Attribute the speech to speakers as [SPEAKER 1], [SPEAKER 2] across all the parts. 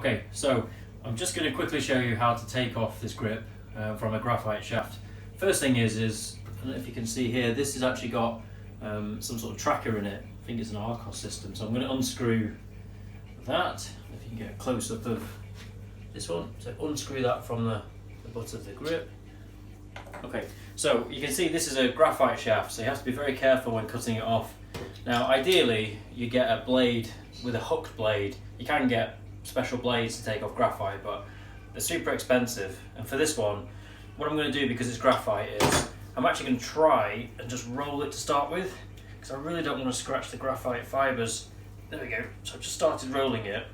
[SPEAKER 1] Okay, so I'm just going to quickly show you how to take off this grip from a graphite shaft. First thing is I don't know if you can see here, this has actually got some sort of tracker in it. I think it's an arcos system. So I'm going to unscrew that. If you can get a close up of this one. So unscrew that from the butt of the grip. Okay, so you can see this is a graphite shaft, so you have to be very careful when cutting it off. Now ideally you get a blade with a hooked blade. You can get special blades to take off graphite, but they're super expensive. And for this one, what I'm going to do, because it's graphite, is I'm actually going to try and just roll it to start with, because I really don't want to scratch the graphite fibres. There we go. So I've just started rolling it.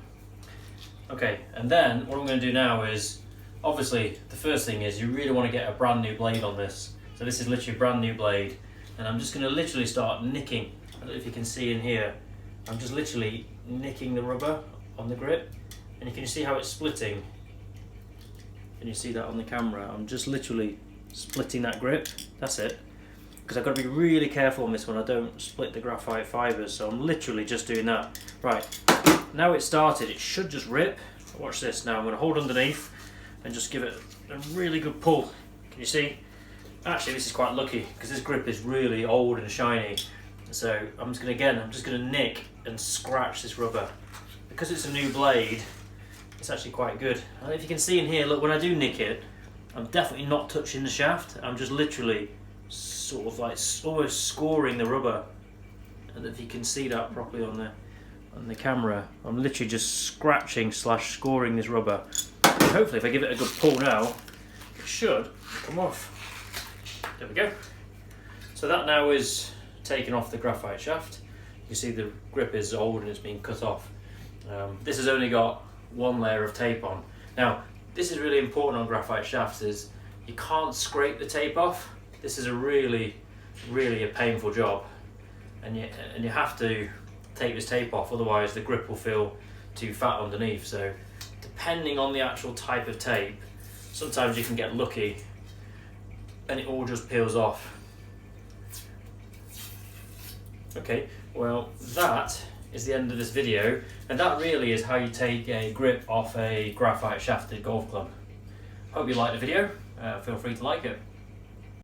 [SPEAKER 1] Okay, and then what I'm going to do now is, obviously the first thing is you really want to get a brand new blade on this. So this is literally a brand new blade, and I'm just going to literally start nicking. I don't know if you can see in here, I'm just literally nicking the rubber on the grip, and you can see how it's splitting. Can you see that on the camera? I'm just literally splitting that grip. That's it. Because I've got to be really careful on this one. I don't split the graphite fibres, so I'm literally just doing that. Right, now it's started, it should just rip. Watch this now. I'm going to hold underneath and just give it a really good pull. Can you see? Actually, this is quite lucky because this grip is really old and shiny. So I'm just going to nick and scratch this rubber. Because it's a new blade, it's actually quite good. I don't know if you can see in here, look, when I do nick it, I'm definitely not touching the shaft. I'm just literally sort of like almost scoring the rubber. And if you can see that properly on the camera, I'm literally just scratching / scoring this rubber. And hopefully if I give it a good pull now, it should come off. There we go. So that now is taken off the graphite shaft. You can see the grip is old and it's been cut off. This has only got one layer of tape on. Now, this is really important on graphite shafts, is you can't scrape the tape off. This is a really a painful job, and you have to take this tape off, otherwise the grip will feel too fat underneath. So depending on the actual type of tape, sometimes you can get lucky and it all just peels off. Okay, well that is the end of this video, and that really is how you take a grip off a graphite shafted golf club. Hope you liked the video. Feel free to like it.